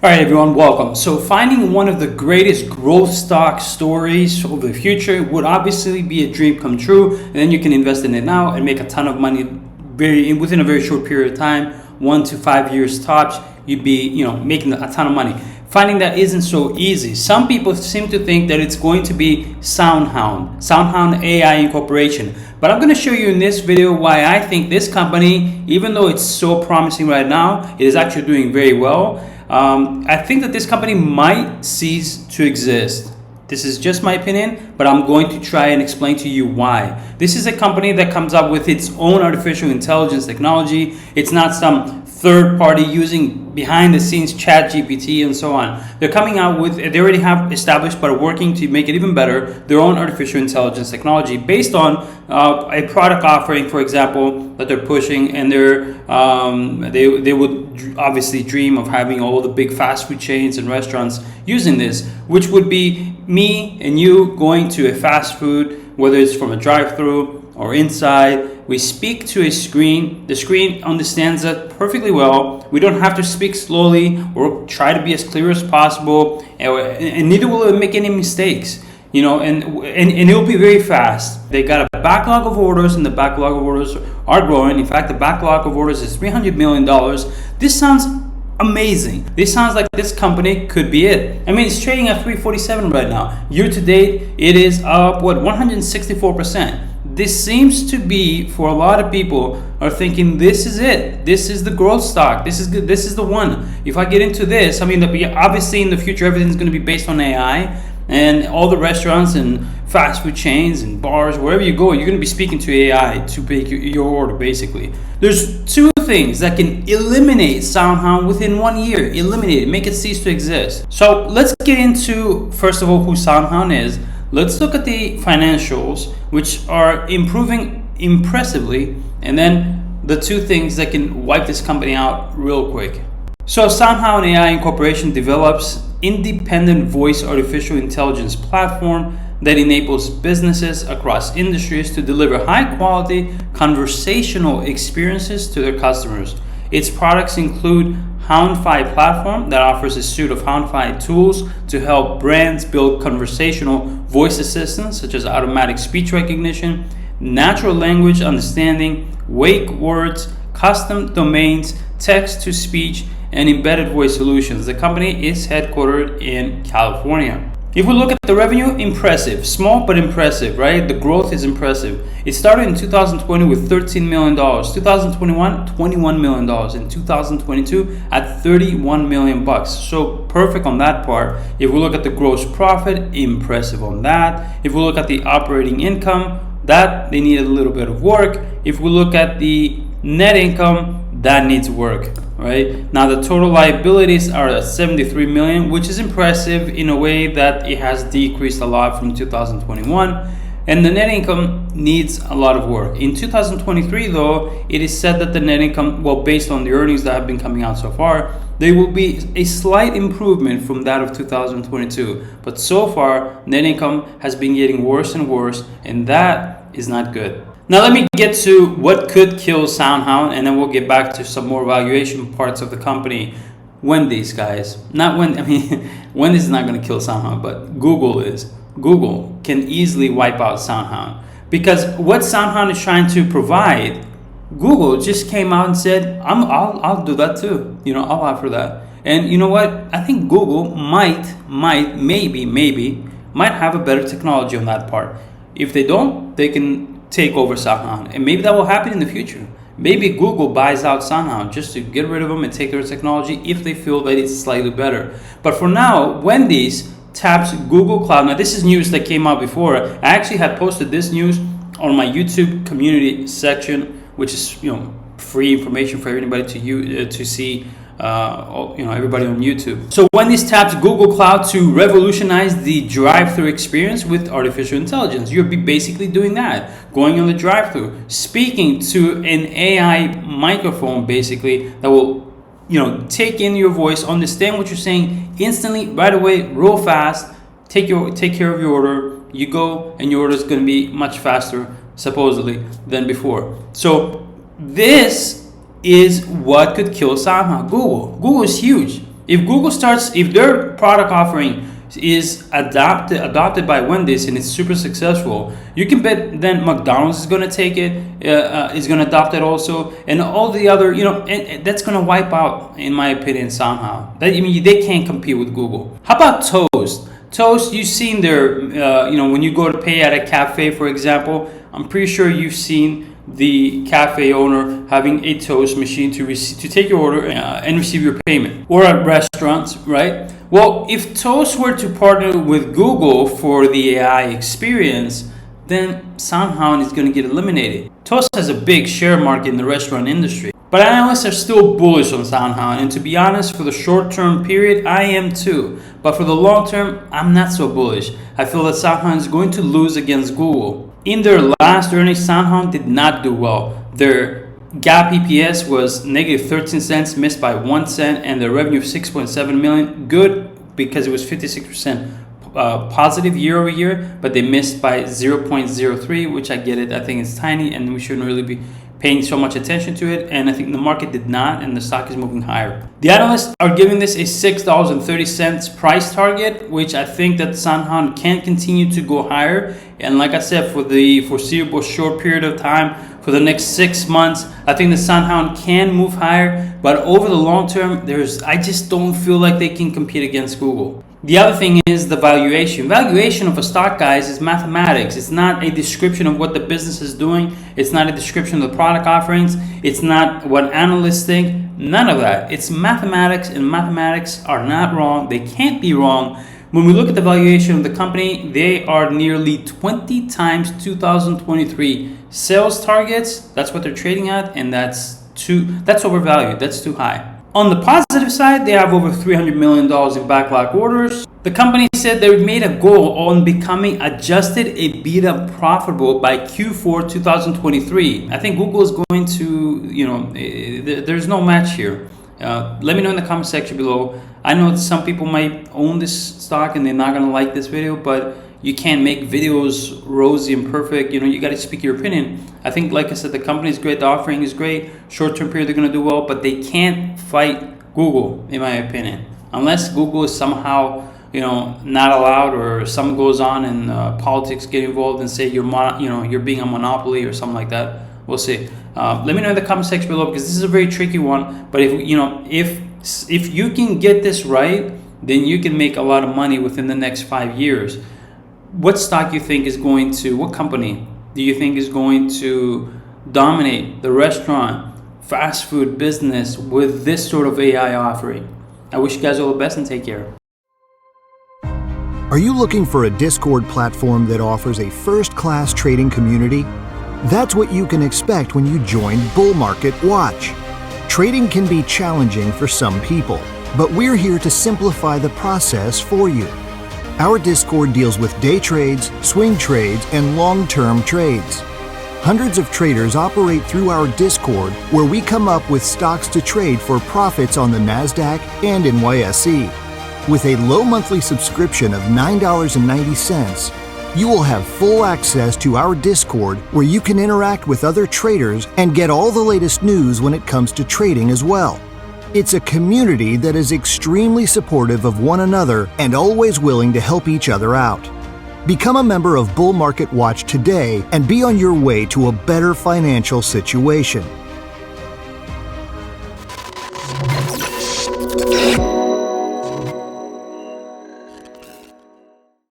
All right, everyone, welcome. So finding one of the greatest growth stock stories of the future would obviously be a dream come true, and then you can invest in it now and make a ton of money within a very short period of time, 1 to 5 years tops. You'd be making a ton of money. Finding that isn't so easy. Some people seem to think that it's going to be SoundHound AI Incorporation. But I'm going to show you in this video why I think this company, even though it's so promising right now, it is actually doing very well. I think that this company might cease to exist. This is just my opinion, but I'm going to try and explain to you why. This is a company that comes up with its own artificial intelligence technology. It's not some third party using behind the scenes chat GPT and so on. They're coming out with, they already have established but are working to make it even better, their own artificial intelligence technology based on a product offering, for example, that they're pushing, and they would obviously dream of having all the big fast food chains and restaurants using this, which would be me and you going to a fast food, whether it's from a drive-through or inside. We speak to a screen. The screen understands that perfectly well. We don't have to speak slowly or try to be as clear as possible, and neither will it make any mistakes. And it'll be very fast. They got a backlog of orders, and the backlog of orders are growing. In fact, the backlog of orders is $300 million. This sounds amazing. This sounds like this company could be it. I mean, it's trading at 347 right now. Year to date, it is up 164%. This seems to be, for a lot of people, are thinking this is it. This is the growth stock. This is good. This is the one. If I get into this, I mean, obviously in the future everything's going to be based on AI, and all the restaurants and fast food chains and bars, wherever you go, you're going to be speaking to AI to make your order. Basically, there's two things that can eliminate SoundHound within 1 year. Eliminate it, make it cease to exist. So let's get into, first of all, who SoundHound is. Let's look at the financials, which are improving impressively, and then the two things that can wipe this company out real quick. So SoundHound AI Incorporation develops independent voice artificial intelligence platform that enables businesses across industries to deliver high quality conversational experiences to their customers. Its products include HoundFi platform that offers a suite of HoundFi tools to help brands build conversational voice assistants such as automatic speech recognition, natural language understanding, wake words, custom domains, text-to-speech, and embedded voice solutions. The company is headquartered in California. If we look at the revenue, impressive. Small but impressive, right? The growth is impressive. It started in 2020 with $13 million, 2021, $21 million, in 2022 at $31 million. So perfect on that part. If we look at the gross profit, impressive on that. If we look at the operating income, that they need a little bit of work. If we look at the net income, that needs work. Right now, the total liabilities are at $73 million, which is impressive in a way that it has decreased a lot from 2021. And the net income needs a lot of work. In 2023, though, it is said that the net income, based on the earnings that have been coming out so far, there will be a slight improvement from that of 2022. But so far, net income has been getting worse and worse, and that is not good. Now let me get to what could kill SoundHound, and then we'll get back to some more valuation parts of the company. Wendy's, guys. Wendy's is not going to kill SoundHound, but Google is. Google can easily wipe out SoundHound, because what SoundHound is trying to provide, Google just came out and said, I'll do that too. I'll offer that. And you know what? I think Google might have a better technology on that part. If they don't, they can take over SoundHound, and maybe that will happen in the future. Maybe Google buys out SoundHound just to get rid of them and take their technology if they feel that it's slightly better. But for now, Wendy's taps Google Cloud. Now this is news that came out before. I actually had posted this news on my YouTube community section, which is free information for everybody to see. Everybody on YouTube. So Wendy's taps Google Cloud to revolutionize the drive-thru experience with artificial intelligence. You'll be basically doing that, going on the drive-thru, speaking to an AI microphone, basically, that will, take in your voice, understand what you're saying instantly, right away, real fast. Take care of your order. You go, and your order is going to be much faster, supposedly, than before. So this is what could kill SoundHound. Google is huge. If Google starts, if their product offering is adopted by Wendy's and it's super successful, you can bet then McDonald's is going to take it, is going to adopt it also, and all the other, and that's going to wipe out, in my opinion, SoundHound. They can't compete with Google. How about Toast? Toast, you've seen their, when you go to pay at a cafe, for example, I'm pretty sure you've seen the cafe owner having a Toast machine to take your order and receive your payment. Or at restaurants, right? Well, if Toast were to partner with Google for the AI experience, then SoundHound is going to get eliminated. Toast has a big share market in the restaurant industry. But analysts are still bullish on SoundHound, and to be honest, for the short-term period, I am too. But for the long term, I'm not so bullish. I feel that SoundHound is going to lose against Google. In their last earnings, SoundHound did not do well. Their GAAP EPS was negative 13 cents, missed by 1 cent, and their revenue of 6.7 million, good because it was 56% positive year over year, but they missed by 0.03, which I get it. I think it's tiny, and we shouldn't really be paying so much attention to it, and I think the market did not, and the stock is moving higher. The analysts are giving this a $6.30 price target, which I think that SoundHound can continue to go higher. And like I said, for the foreseeable short period of time, for the next 6 months, I think the SoundHound can move higher. But over the long term, I just don't feel like they can compete against Google. The other thing is the valuation. Valuation of a stock, guys, is mathematics. It's not a description of what the business is doing. It's not a description of the product offerings. It's not what analysts think. None of that. It's mathematics, and mathematics are not wrong. They can't be wrong. When we look at the valuation of the company, they are nearly 20 times 2023 sales targets. That's what they're trading at, and that's overvalued. That's too high. On the positive side, they have over $300 million in backlog orders. The company said they made a goal on becoming adjusted EBITDA profitable by Q4 2023. I think Google is going to, there's no match here. Let me know in the comment section below. I know some people might own this stock and they're not going to like this video, but you can't make videos rosy and perfect. You got to speak your opinion. I think, like I said, the company is great. The offering is great. Short-term period, they're going to do well, but they can't fight Google, in my opinion. Unless Google is somehow, not allowed, or something goes on and politics get involved and say you're being a monopoly or something like that. We'll see. Let me know in the comment section below, because this is a very tricky one. But if you can get this right, then you can make a lot of money within the next 5 years. What stock you think is going to, what company do you think is going to dominate the restaurant, fast food business with this sort of AI offering? I wish you guys all the best and take care. Are you looking for a Discord platform that offers a first-class trading community? That's what you can expect when you join Bull Market Watch. Trading can be challenging for some people, but we're here to simplify the process for you. Our Discord deals with day trades, swing trades, and long-term trades. Hundreds of traders operate through our Discord, where we come up with stocks to trade for profits on the NASDAQ and NYSE. With a low monthly subscription of $9.90, you will have full access to our Discord, where you can interact with other traders and get all the latest news when it comes to trading as well. It's a community that is extremely supportive of one another and always willing to help each other out. Become a member of Bull Market Watch today and be on your way to a better financial situation.